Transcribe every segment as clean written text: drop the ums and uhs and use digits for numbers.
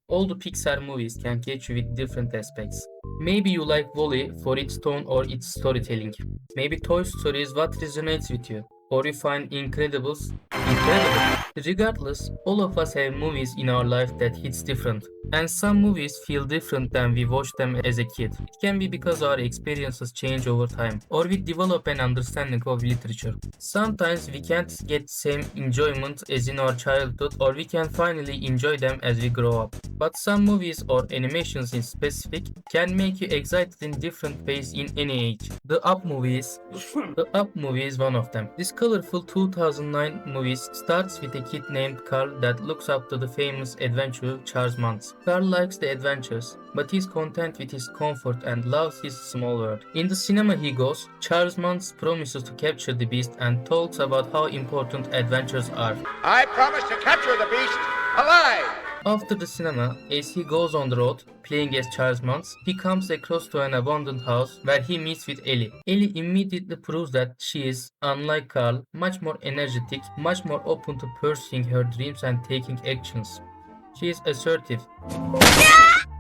All the Pixar movies can catch you with different aspects. Maybe you like Wall-E for its tone or its storytelling. Maybe Toy Story is what resonates with you. Or you find Incredibles incredible. Regardless, all of us have movies in our life that hits different. And some movies feel different than we watched them as a kid. It can be because our experiences change over time, or we develop an understanding of literature. Sometimes we can't get same enjoyment as in our childhood, or we can finally enjoy them as we grow up. But some movies or animations in specific can make you excited in different ways in any age. The Up movie is one of them. This colorful 2009 movie starts with a kid named Carl that looks up to the famous adventurer Charles Mantz. Carl likes the adventures, but he's content with his comfort and loves his small world. In the cinema he goes, Charles Mantz promises to capture the beast and talks about how important adventures are. I promise to capture the beast alive! After the cinema, as he goes on the road, playing as Charles Mantz, he comes across to an abandoned house where he meets with Ellie. Ellie immediately proves that she is, unlike Carl, much more energetic, much more open to pursuing her dreams and taking actions. She is assertive,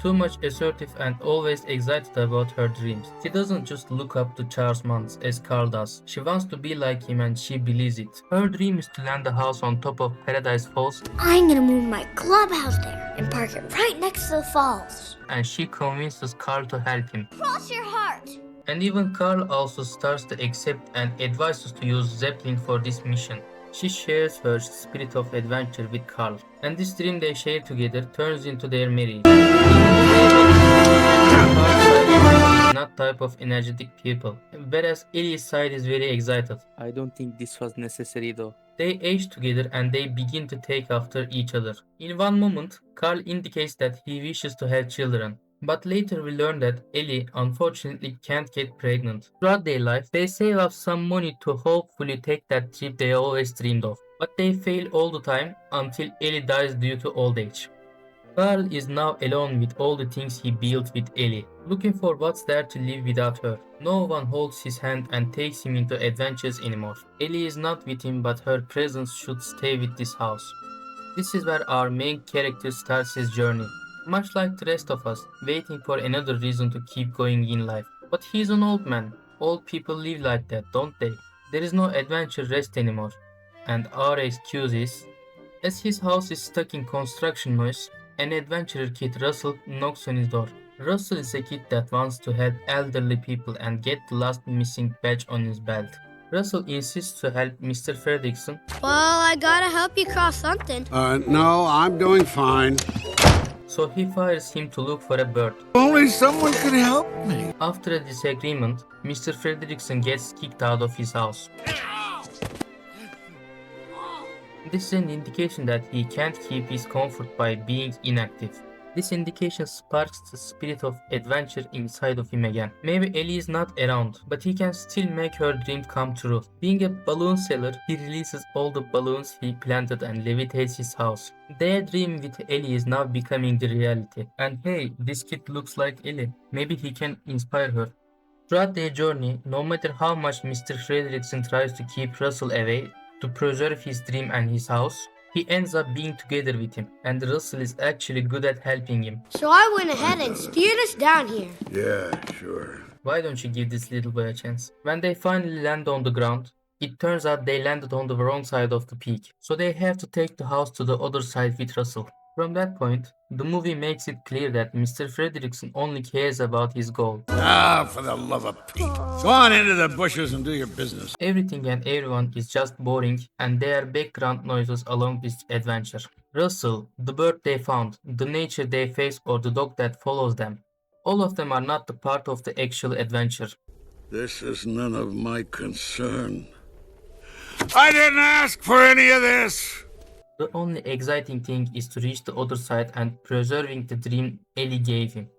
too much assertive and always excited about her dreams. She doesn't just look up to Charles Mantz as Carl does. She wants to be like him and she believes it. Her dream is to land a house on top of Paradise Falls. I'm gonna move my clubhouse there and park it right next to the falls. And she convinces Carl to help him. Cross your heart. And even Carl also starts to accept and advises to use Zeppelin for this mission. She shares her spirit of adventure with Carl, and this dream they share together turns into their marriage. Carl's not type of energetic people, whereas Ellie's side is very excited. I don't think this was necessary though. They age together and they begin to take after each other. In one moment, Carl indicates that he wishes to have children. But later we learn that Ellie unfortunately can't get pregnant. Throughout their life, they save up some money to hopefully take that trip they always dreamed of. But they fail all the time until Ellie dies due to old age. Carl is now alone with all the things he built with Ellie, looking for what's there to live without her. No one holds his hand and takes him into adventures anymore. Ellie is not with him, but her presence should stay with this house. This is where our main character starts his journey. Much like the rest of us, waiting for another reason to keep going in life. But he's an old man. Old people live like that, don't they? There is no adventure rest anymore. And our excuse is, as his house is stuck in construction noise, an adventurer kid Russell knocks on his door. Russell is a kid that wants to help elderly people and get the last missing badge on his belt. Russell insists to help Mr. Fredrickson. Well, I gotta help you cross something. No, I'm doing fine. So he fires him to look for a bird. Only someone could help me. After a disagreement, Mr. Fredrickson gets kicked out of his house. This is an indication that he can't keep his comfort by being inactive. This indication sparks the spirit of adventure inside of him again. Maybe Ellie is not around, but he can still make her dream come true. Being a balloon seller, he releases all the balloons he planted and levitates his house. Their dream with Ellie is now becoming the reality. And hey, this kid looks like Ellie. Maybe he can inspire her. Throughout their journey, no matter how much Mr. Fredrickson tries to keep Russell away to preserve his dream and his house, he ends up being together with him, and Russell is actually good at helping him. So I went ahead and steered us down here. Yeah, sure. Why don't you give this little boy a chance? When they finally land on the ground, it turns out they landed on the wrong side of the peak, so they have to take the house to the other side with Russell. From that point, the movie makes it clear that Mr. Fredrickson only cares about his goal. Ah, for the love of Pete. Go on into the bushes and do your business. Everything and everyone is just boring, and there are background noises along this adventure. Russell, the bird they found, the nature they face, or the dog that follows them. All of them are not the part of the actual adventure. This is none of my concern. I didn't ask for any of this. The only exciting thing is to reach the other side and preserving the dream Ellie gave him.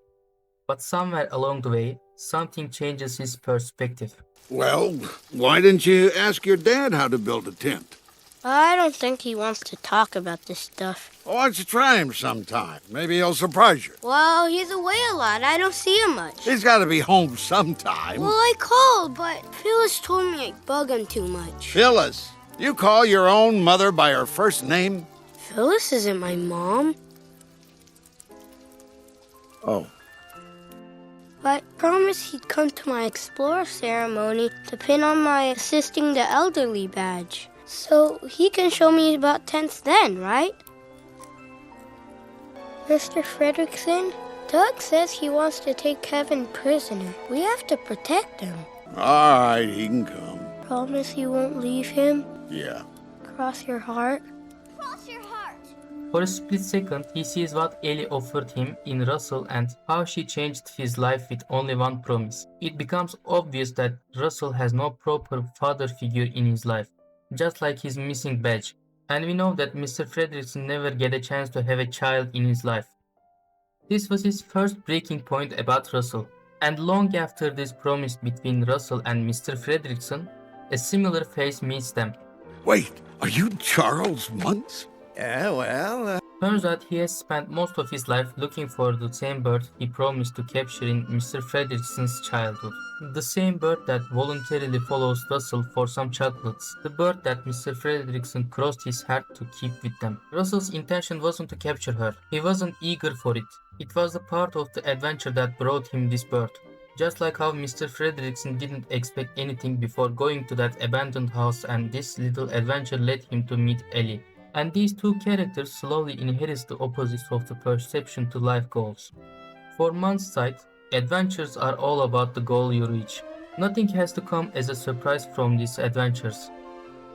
But somewhere along the way, something changes his perspective. Well, why didn't you ask your dad how to build a tent? I don't think he wants to talk about this stuff. Why don't you try him sometime? Maybe he'll surprise you. Well, he's away a lot. I don't see him much. He's got to be home sometime. Well, I called, but Phyllis told me I bug him too much. Phyllis, you call your own mother by her first name? Phyllis isn't my mom. Oh, But promised he'd come to my Explorer ceremony to pin on my Assisting the Elderly badge. So he can show me about tents then, right? Mr. Fredrickson, Doug says he wants to take Kevin prisoner. We have to protect him. all right, he can come. Promise you won't leave him? Yeah. Cross your heart? Cross your heart! For a split second, he sees what Ellie offered him in Russell and how she changed his life with only one promise. It becomes obvious that Russell has no proper father figure in his life, just like his missing badge. And we know that Mr. Fredrickson never get a chance to have a child in his life. This was his first breaking point about Russell. And long after this promise between Russell and Mr. Fredrickson, a similar face meets them. Wait, are you Charles Muntz? Turns out he has spent most of his life looking for the same bird he promised to capture in Mr. Fredrickson's childhood. The same bird that voluntarily follows Russell for some chocolates. The bird that Mr. Fredrickson crossed his heart to keep with them. Russell's intention wasn't to capture her. He wasn't eager for it. It was a part of the adventure that brought him this bird. Just like how Mr. Fredrickson didn't expect anything before going to that abandoned house, and this little adventure led him to meet Ellie. And these two characters slowly inherit the opposites of the perception to life goals. For Man's side, adventures are all about the goal you reach. Nothing has to come as a surprise from these adventures.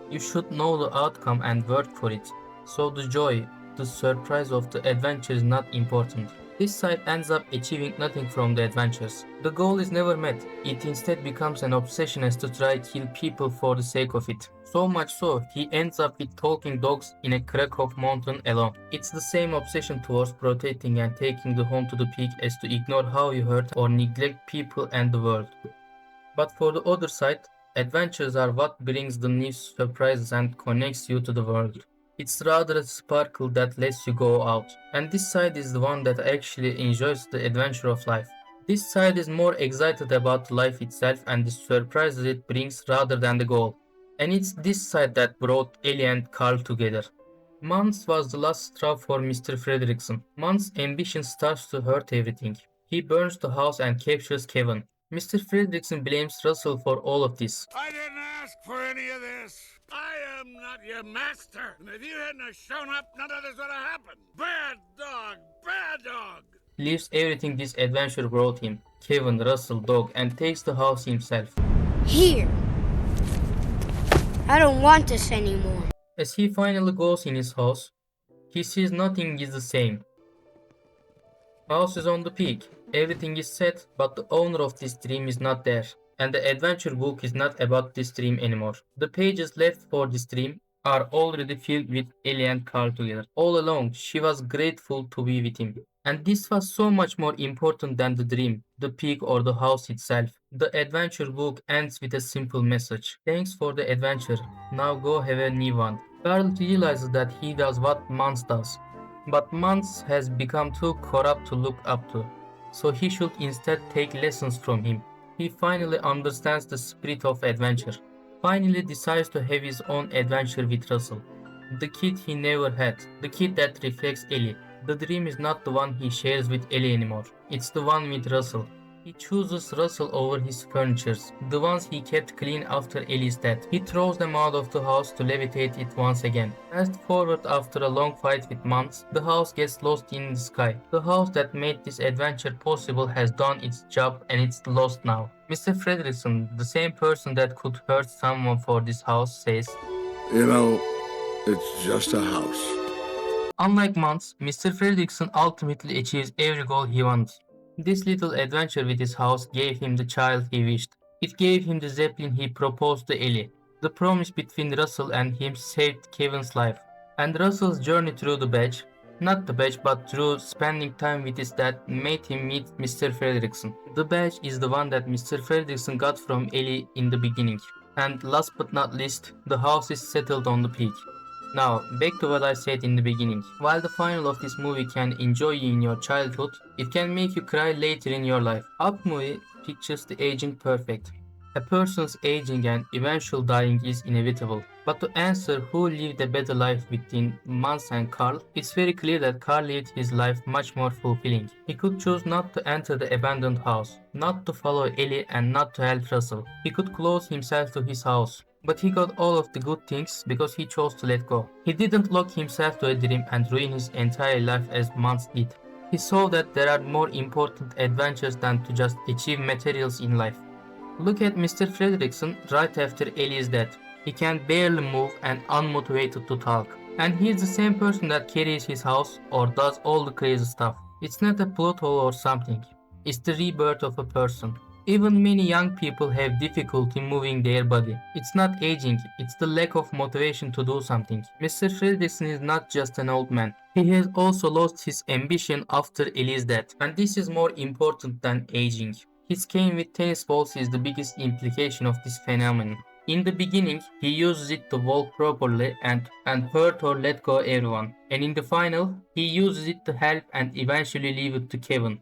You should know the outcome and work for it. So the joy, the surprise of the adventure is not important. This side ends up achieving nothing from the adventures. The goal is never met. It instead becomes an obsession as to try kill people for the sake of it. So much so, he ends up with talking dogs in a Krakow mountain alone. It's the same obsession towards protecting and taking the home to the peak as to ignore how you hurt or neglect people and the world. But for the other side, adventures are what brings the new surprises and connects you to the world. It's rather a sparkle that lets you go out. And this side is the one that actually enjoys the adventure of life. This side is more excited about life itself and the surprises it brings rather than the goal. And it's this side that brought Ellie and Carl together. Mans was the last straw for Mr. Fredrickson. Mans' ambition starts to hurt everything. He burns the house and captures Kevin. Mr. Fredrickson blames Russell for all of this. I didn't ask for any of this. I am not your master. And if you hadn't have shown up, none of this would have happened. Bad dog, bad dog. Leaves everything this adventure brought him, Kevin, Russell, dog, and takes the house himself. Here! I don't want this anymore. As he finally goes in his house, he sees nothing is the same. House is on the peak, everything is set, but the owner of this dream is not there. And the adventure book is not about this dream anymore. The pages left for this dream are already filled with Ellie and Carl together. All along, she was grateful to be with him. And this was so much more important than the dream, the peak or the house itself. The adventure book ends with a simple message. Thanks for the adventure. Now go have a new one. Carl realizes that he does what Mans does. But Mans has become too corrupt to look up to. So he should instead take lessons from him. He finally understands the spirit of adventure. Finally decides to have his own adventure with Russell. The kid he never had. The kid that reflects Ellie. The dream is not the one he shares with Ellie anymore. It's the one with Russell. He chooses Russell over his furnitures, the ones he kept clean after Ellie's death. He throws them out of the house to levitate it once again. Fast forward after a long fight with months, the house gets lost in the sky. The house that made this adventure possible has done its job and it's lost now. Mr. Fredrickson, the same person that could hurt someone for this house, says, You know, it's just a house. Unlike Mans, Mr. Fredrickson ultimately achieves every goal he wants. This little adventure with his house gave him the child he wished. It gave him the zeppelin he proposed to Ellie. The promise between Russell and him saved Kevin's life. And Russell's journey through the badge, not the badge but through spending time with his dad, made him meet Mr. Fredrickson. The badge is the one that Mr. Fredrickson got from Ellie in the beginning. And last but not least, the house is settled on the peak. Now, back to what I said in the beginning. While the final of this movie can enjoy you in your childhood, it can make you cry later in your life. Up movie pictures the aging perfect. A person's aging and eventual dying is inevitable. But to answer who lived a better life between Mans and Carl, it's very clear that Carl lived his life much more fulfilling. He could choose not to enter the abandoned house, not to follow Ellie and not to help Russell. He could close himself to his house. But he got all of the good things because he chose to let go. He didn't lock himself to a dream and ruin his entire life as Mans did. He saw that there are more important adventures than to just achieve materials in life. Look at Mr. Fredrickson right after Ellie's death. He can barely move and unmotivated to talk. And he's the same person that carries his house or does all the crazy stuff. It's not a plot hole or something. It's the rebirth of a person. Even many young people have difficulty moving their body. It's not aging, it's the lack of motivation to do something. Mr. Fredrickson is not just an old man. He has also lost his ambition after Ellie's death. And this is more important than aging. His cane with tennis balls is the biggest implication of this phenomenon. In the beginning, he uses it to walk properly and hurt or let go everyone. And in the final, he uses it to help and eventually leave it to Kevin.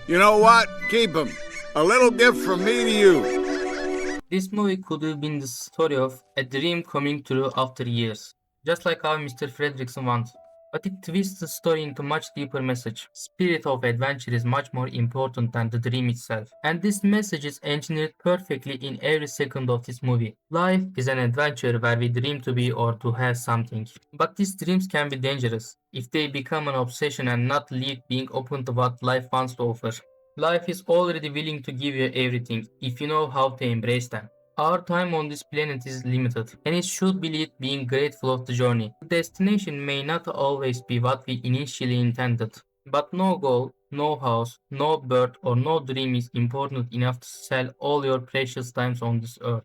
You know what? Keep him. A little gift from me to you. This movie could have been the story of a dream coming true after years, just like how Mr. Fredrickson wanted. But it twists the story into a much deeper message. Spirit of adventure is much more important than the dream itself. And this message is engineered perfectly in every second of this movie. Life is an adventure where we dream to be or to have something. But these dreams can be dangerous if they become an obsession and not leave being open to what life wants to offer. Life is already willing to give you everything if you know how to embrace them. Our time on this planet is limited, and it should be lit being grateful of the journey. The destination may not always be what we initially intended, but no goal, no house, no bird, or no dream is important enough to sell all your precious times on this earth.